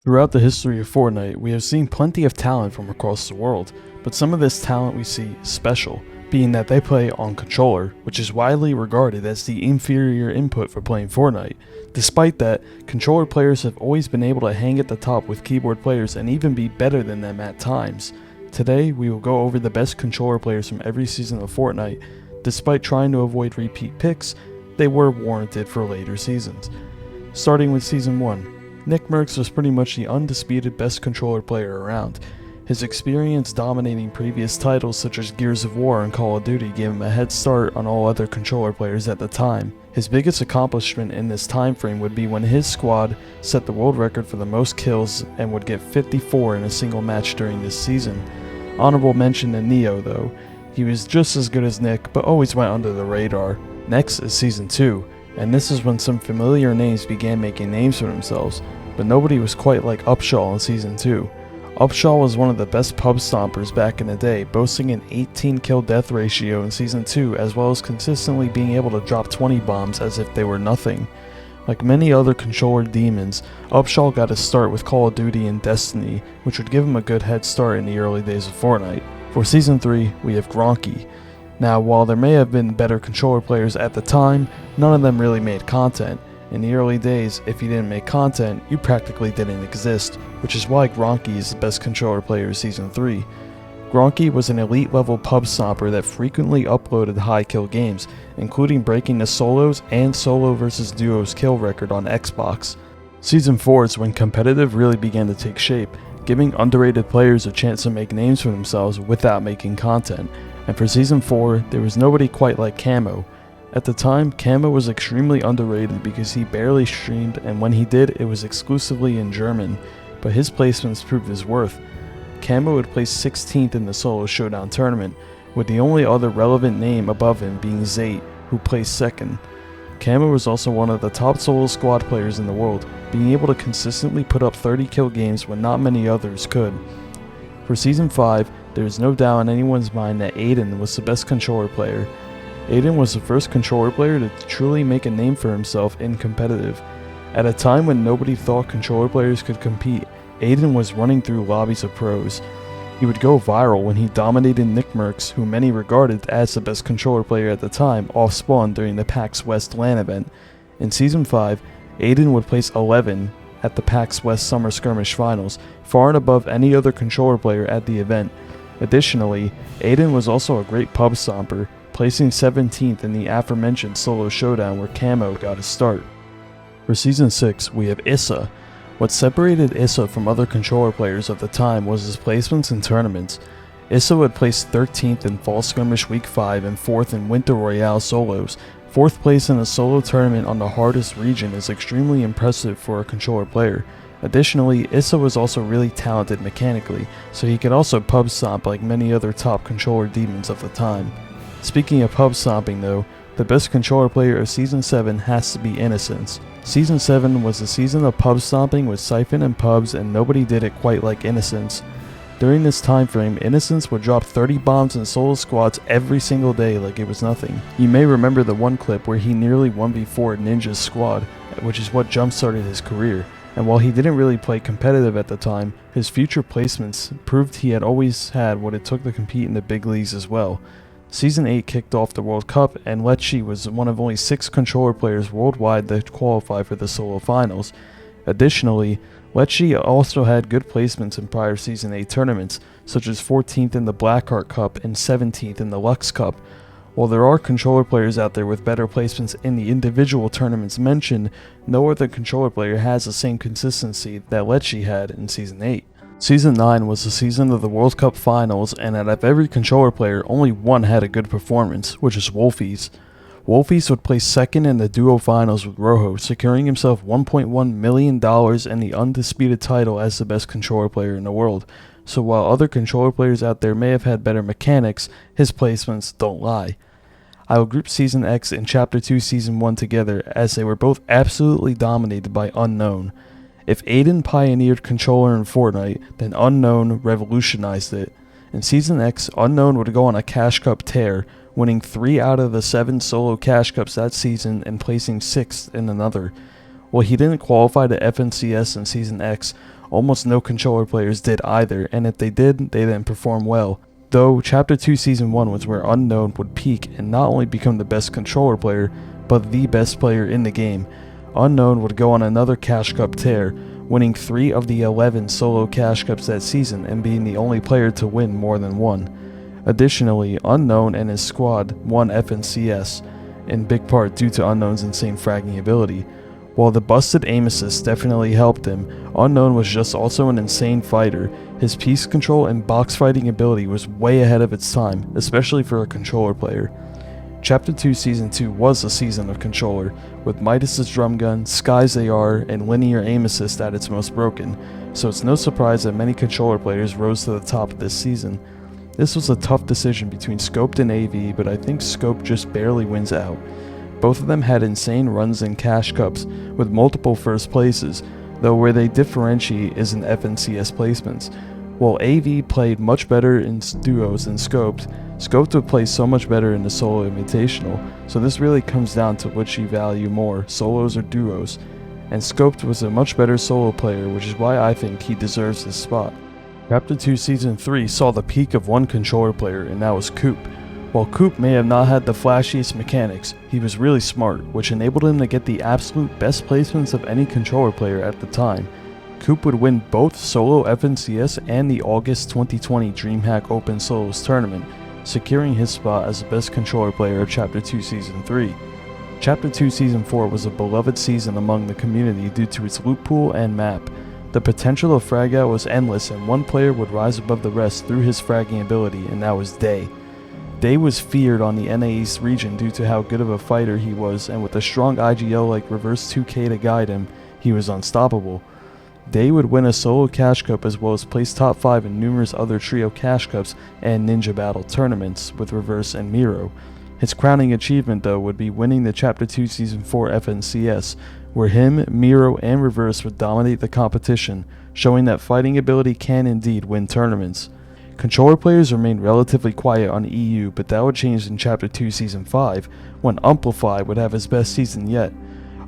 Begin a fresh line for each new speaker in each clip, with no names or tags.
Throughout the history of Fortnite, we have seen plenty of talent from across the world, but some of this talent we see special, being that they play on controller, which is widely regarded as the inferior input for playing Fortnite. Despite that, controller players have always been able to hang at the top with keyboard players and even be better than them at times. Today, we will go over the best controller players from every season of Fortnite. Despite trying to avoid repeat picks, they were warranted for later seasons. Starting with Season 1. Nick Merckx was pretty much the undisputed best controller player around. His experience dominating previous titles such as Gears of War and Call of Duty gave him a head start on all other controller players at the time. His biggest accomplishment in this time frame would be when his squad set the world record for the most kills and would get 54 in a single match during this season. Honorable mention to Neo though. He was just as good as Nick, but always went under the radar. Next is Season 2. And this is when some familiar names began making names for themselves, but nobody was quite like Upshaw in Season 2. Upshaw was one of the best pub stompers back in the day, boasting an 18 kill death ratio in Season 2 as well as consistently being able to drop 20 bombs as if they were nothing. Like many other controller demons, Upshaw got his start with Call of Duty and Destiny, which would give him a good head start in the early days of Fortnite. For Season 3, we have Gronky. Now, while there may have been better controller players at the time, none of them really made content. In the early days, if you didn't make content, you practically didn't exist, which is why Gronky is the best controller player of Season 3. Gronky was an elite level pub stomper that frequently uploaded high kill games, including breaking the solos and solo versus duos kill record on Xbox. Season 4 is when competitive really began to take shape, giving underrated players a chance to make names for themselves without making content. And for Season 4, there was nobody quite like Camo. At the time, Camo was extremely underrated because he barely streamed, and when he did, it was exclusively in German, but his placements proved his worth. Camo would place 16th in the solo showdown tournament, with the only other relevant name above him being Zate, who placed 2nd. Camo was also one of the top solo squad players in the world, being able to consistently put up 30 kill games when not many others could. For Season 5, there is no doubt in anyone's mind that Aiden was the best controller player. Aiden was the first controller player to truly make a name for himself in competitive. At a time when nobody thought controller players could compete, Aiden was running through lobbies of pros. He would go viral when he dominated Nick Merckx, who many regarded as the best controller player at the time, off spawn during the PAX West LAN event. In Season 5, Aiden would place 11 at the PAX West Summer Skirmish Finals, far and above any other controller player at the event. Additionally, Aiden was also a great pub stomper, placing 17th in the aforementioned solo showdown where Camo got his start. For Season 6, we have Issa. What separated Issa from other controller players of the time was his placements in tournaments. Issa would place 13th in Fall Skirmish Week 5 and 4th in Winter Royale solos. 4th place in a solo tournament on the hardest region is extremely impressive for a controller player. Additionally, Issa was also really talented mechanically, so he could also pub stomp like many other top controller demons of the time. Speaking of pub stomping though, the best controller player of Season 7 has to be Innocence. Season 7 was the season of pub stomping with Siphon and pubs, and nobody did it quite like Innocence. During this time frame, Innocence would drop 30 bombs in solo squads every single day like it was nothing. You may remember the one clip where he nearly 1v4'd Ninja's squad, which is what jump-started his career. And while he didn't really play competitive at the time, his future placements proved he had always had what it took to compete in the big leagues as well. Season 8 kicked off the World Cup, and Lecce was one of only 6 controller players worldwide that qualified for the solo finals. Additionally, Lecce also had good placements in prior Season 8 tournaments, such as 14th in the Blackheart Cup and 17th in the Lux Cup. While there are controller players out there with better placements in the individual tournaments mentioned, no other controller player has the same consistency that Lecce had in Season 8. Season 9 was the season of the World Cup Finals, and out of every controller player, only one had a good performance, which is Wolfies. Wolfies would place 2nd in the duo finals with Rojo, securing himself $1.1 million and the undisputed title as the best controller player in the world. So while other controller players out there may have had better mechanics, his placements don't lie. I will group Season X and Chapter 2 Season 1 together as they were both absolutely dominated by Unknown. If Aiden pioneered controller in Fortnite, then Unknown revolutionized it. In Season X, Unknown would go on a Cash Cup tear, winning 3 out of the 7 solo Cash Cups that season and placing 6th in another. While he didn't qualify to FNCS in Season X, almost no controller players did either, and if they did, they didn't perform well. Though Chapter 2 Season 1 was where Unknown would peak and not only become the best controller player, but the best player in the game. Unknown would go on another Cash Cup tear, winning 3 of the 11 solo Cash Cups that season and being the only player to win more than one. Additionally, Unknown and his squad won FNCS, in big part due to Unknown's insane fragging ability. While the busted aim assist definitely helped him, Unknown was just also an insane fighter. His piece control and box fighting ability was way ahead of its time, especially for a controller player. Chapter 2 Season 2 was a season of controller, with Midas's drum gun, Sky's AR, and linear aim assist at its most broken, so it's no surprise that many controller players rose to the top of this season. This was a tough decision between Scoped and AV, but I think Scoped just barely wins out. Both of them had insane runs in Cash Cups, with multiple first places, though where they differentiate is in FNCS placements. While AV played much better in duos than Scoped, Scoped would play so much better in the solo invitational, so this really comes down to which you value more, solos or duos, and Scoped was a much better solo player, which is why I think he deserves this spot. Chapter 2 Season 3 saw the peak of one controller player, and that was Coop. While Coop may have not had the flashiest mechanics, he was really smart, which enabled him to get the absolute best placements of any controller player at the time. Coop would win both solo FNCS and the August 2020 DreamHack Open Solos tournament, securing his spot as the best controller player of Chapter 2 Season 3. Chapter 2 Season 4 was a beloved season among the community due to its loot pool and map. The potential of frag out was endless, and one player would rise above the rest through his fragging ability, and that was Day. Day was feared on the NA East region due to how good of a fighter he was, and with a strong IGL like Reverse 2K to guide him, he was unstoppable. Day would win a solo Cash Cup as well as place top 5 in numerous other trio Cash Cups and Ninja Battle tournaments with Reverse and Miro. His crowning achievement though would be winning the Chapter 2 Season 4 FNCS, where him, Miro, and Reverse would dominate the competition, showing that fighting ability can indeed win tournaments. Controller players remained relatively quiet on EU, but that would change in Chapter 2 Season 5, when Amplify would have his best season yet.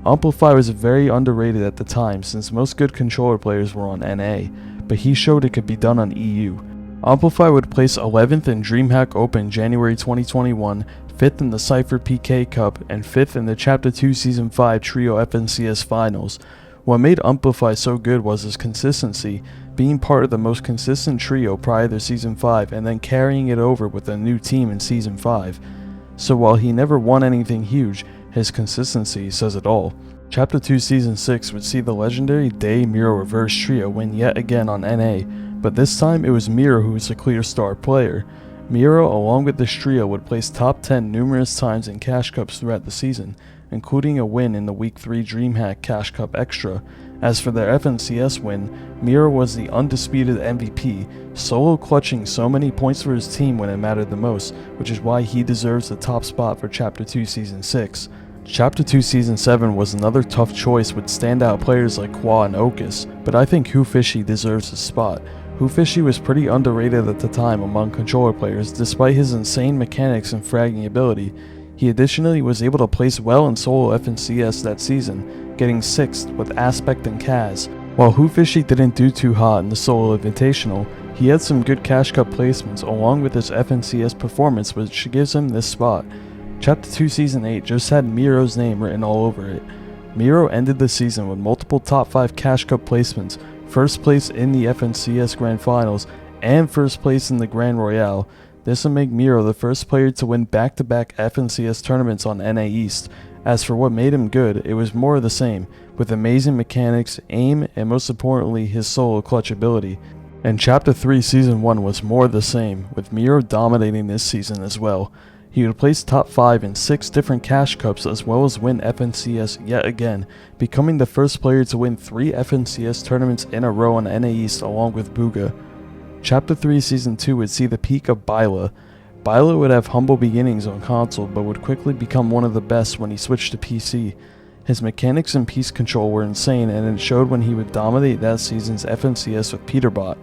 Amplify was very underrated at the time since most good controller players were on NA, but he showed it could be done on EU. Amplify would place 11th in DreamHack Open January 2021, 5th in the Cypher PK Cup, and 5th in the Chapter 2 Season 5 Trio FNCS Finals. What made Amplify so good was his consistency, being part of the most consistent trio prior to Season 5 and then carrying it over with a new team in Season 5. So while he never won anything huge, his consistency says it all. Chapter 2 Season 6 would see the legendary Day Miro Reverse trio win yet again on NA, but this time it was Miro who was the clear star player. Miro along with this trio would place top 10 numerous times in Cash Cups throughout the season, including a win in the Week 3 DreamHack Cash Cup Extra. As for their FNCS win, Miro was the undisputed MVP, solo clutching so many points for his team when it mattered the most, which is why he deserves the top spot for Chapter 2 Season 6. Chapter 2 Season 7 was another tough choice with standout players like Qua and Okus, but I think Hoofishy deserves his spot. Hoofishy was pretty underrated at the time among controller players despite his insane mechanics and fragging ability. He additionally was able to place well in solo FNCS that season, getting 6th with Aspect and Kaz. While Hoofishy didn't do too hot in the solo invitational, he had some good Cash Cup placements along with his FNCS performance, which gives him this spot. Chapter 2 Season 8 just had Miro's name written all over it. Miro ended the season with multiple top 5 Cash Cup placements, first place in the FNCS Grand Finals, and first place in the Grand Royale. This would make Miro the first player to win back-to-back FNCS tournaments on NA East. As for what made him good, it was more of the same, with amazing mechanics, aim, and most importantly his solo clutch ability. And Chapter 3 Season 1 was more of the same, with Miro dominating this season as well. He would place top 5 in 6 different Cash Cups as well as win FNCS yet again, becoming the first player to win 3 FNCS tournaments in a row on NA East along with Bugha. Chapter 3 Season 2 would see the peak of Byla. Byla would have humble beginnings on console but would quickly become one of the best when he switched to PC. His mechanics and piece control were insane and it showed when he would dominate that season's FNCS with Peterbot.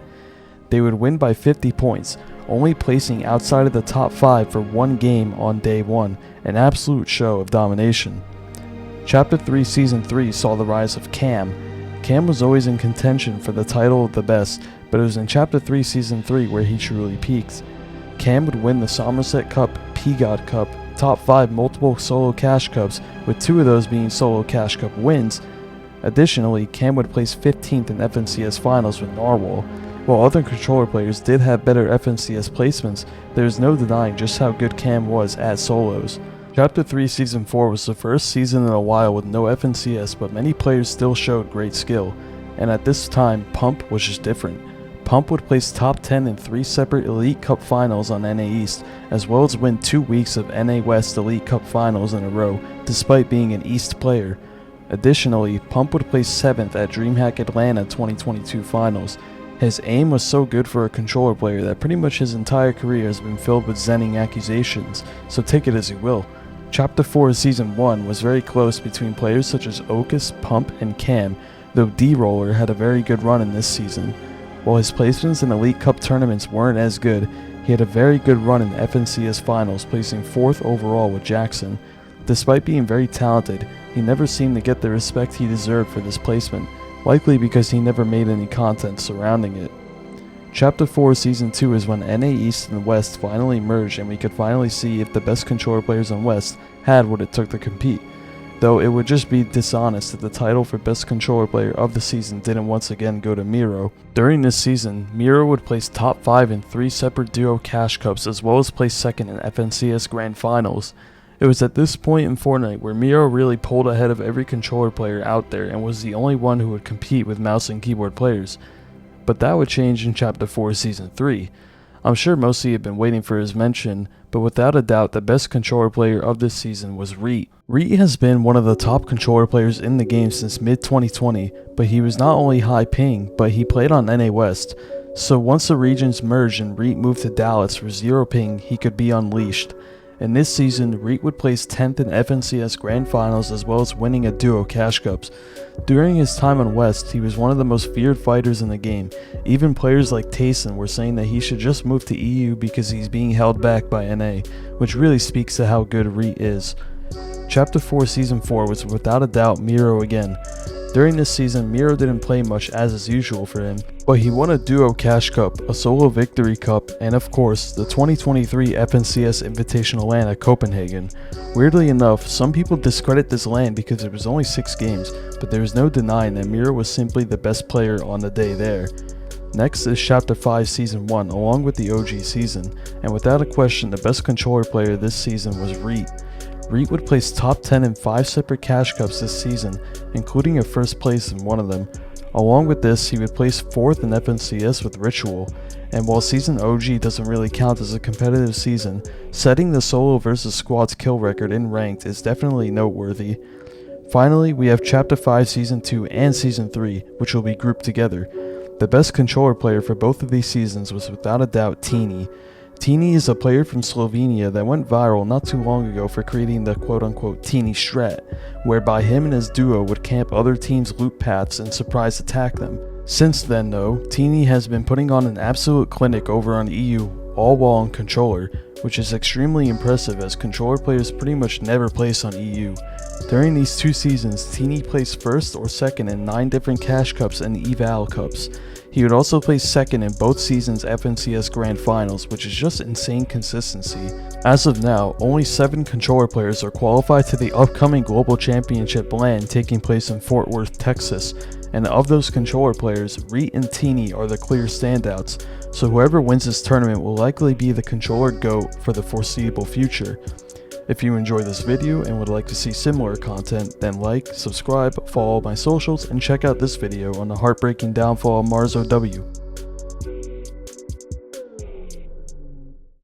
They would win by 50 points, only placing outside of the top 5 for one game on day 1, an absolute show of domination. Chapter 3 Season 3 saw the rise of Cam Cam was always in contention for the title of the best, but it was in Chapter 3 Season 3 where he truly peaked. Cam would win the Somerset Cup, Peacock Cup, top 5 multiple solo cash cups, with 2 of those being solo cash cup wins. Additionally, Cam would place 15th in FNCS finals with Narwhal. While other controller players did have better FNCS placements, there is no denying just how good Cam was at solos. Chapter 3 Season 4 was the first season in a while with no FNCS, but many players still showed great skill, and at this time, Pump was just different. Pump would place top 10 in 3 separate Elite Cup finals on NA East, as well as win 2 weeks of NA West Elite Cup finals in a row, despite being an East player. Additionally, Pump would place 7th at DreamHack Atlanta 2022 finals. His aim was so good for a controller player that pretty much his entire career has been filled with zenning accusations, so take it as you will. Chapter 4 Season 1 was very close between players such as Okus, Pump, and Cam, though D-Roller had a very good run in this season. While his placements in Elite Cup tournaments weren't as good, he had a very good run in FNCS finals, placing 4th overall with Jackson. Despite being very talented, he never seemed to get the respect he deserved for this placement, likely because he never made any content surrounding it. Chapter 4 Season 2 is when NA East and West finally merged and we could finally see if the best controller players in West had what it took to compete, though it would just be dishonest if the title for best controller player of the season didn't once again go to Miro. During this season, Miro would place top 5 in 3 separate duo cash cups as well as place 2nd in FNCS Grand Finals. It was at this point in Fortnite where Miro really pulled ahead of every controller player out there and was the only one who would compete with mouse and keyboard players. But that would change in Chapter 4 Season 3. I'm sure most of you have been waiting for his mention, but without a doubt the best controller player of this season was Reet. Reet has been one of the top controller players in the game since mid-2020, but he was not only high ping, but he played on NA West. So once the regions merged and Reet moved to Dallas for 0 ping, he could be unleashed. In this season, Reet would place 10th in FNCS Grand Finals as well as winning a duo Cash Cups. During his time on West, he was one of the most feared fighters in the game. Even players like Tayson were saying that he should just move to EU because he's being held back by NA, which really speaks to how good Reet is. Chapter 4 Season 4 was without a doubt Miro again. During this season, Miro didn't play much as is usual for him, but he won a duo Cash Cup, a solo Victory Cup, and of course, the 2023 FNCS Invitational LAN at Copenhagen. Weirdly enough, some people discredit this LAN because it was only 6 games, but there is no denying that Miro was simply the best player on the day there. Next is Chapter 5 Season 1 along with the OG season, and without a question the best controller player this season was Reet. Reet would place top 10 in 5 separate Cash Cups this season, including a first place in one of them. Along with this, he would place 4th in FNCS with Ritual, and while Season OG doesn't really count as a competitive season, setting the solo versus squads kill record in ranked is definitely noteworthy. Finally, we have Chapter 5 Season 2 and Season 3, which will be grouped together. The best controller player for both of these seasons was without a doubt Teeny. Teeny is a player from Slovenia that went viral not too long ago for creating the quote-unquote Teeny strat, whereby him and his duo would camp other teams' loot paths and surprise attack them. Since then though, Teeny has been putting on an absolute clinic over on EU, all while on controller, which is extremely impressive as controller players pretty much never place on EU. During these 2 seasons, Teeny placed 1st or 2nd in 9 different Cash Cups and Eval Cups. He would also place 2nd in both seasons' FNCS Grand Finals, which is just insane consistency. As of now, only 7 controller players are qualified to the upcoming Global Championship LAN taking place in Fort Worth, Texas, and of those controller players, Reet and Teeny are the clear standouts, so whoever wins this tournament will likely be the controller GOAT for the foreseeable future. If you enjoyed this video and would like to see similar content, then like, subscribe, follow my socials, and check out this video on the heartbreaking downfall of Mars OW.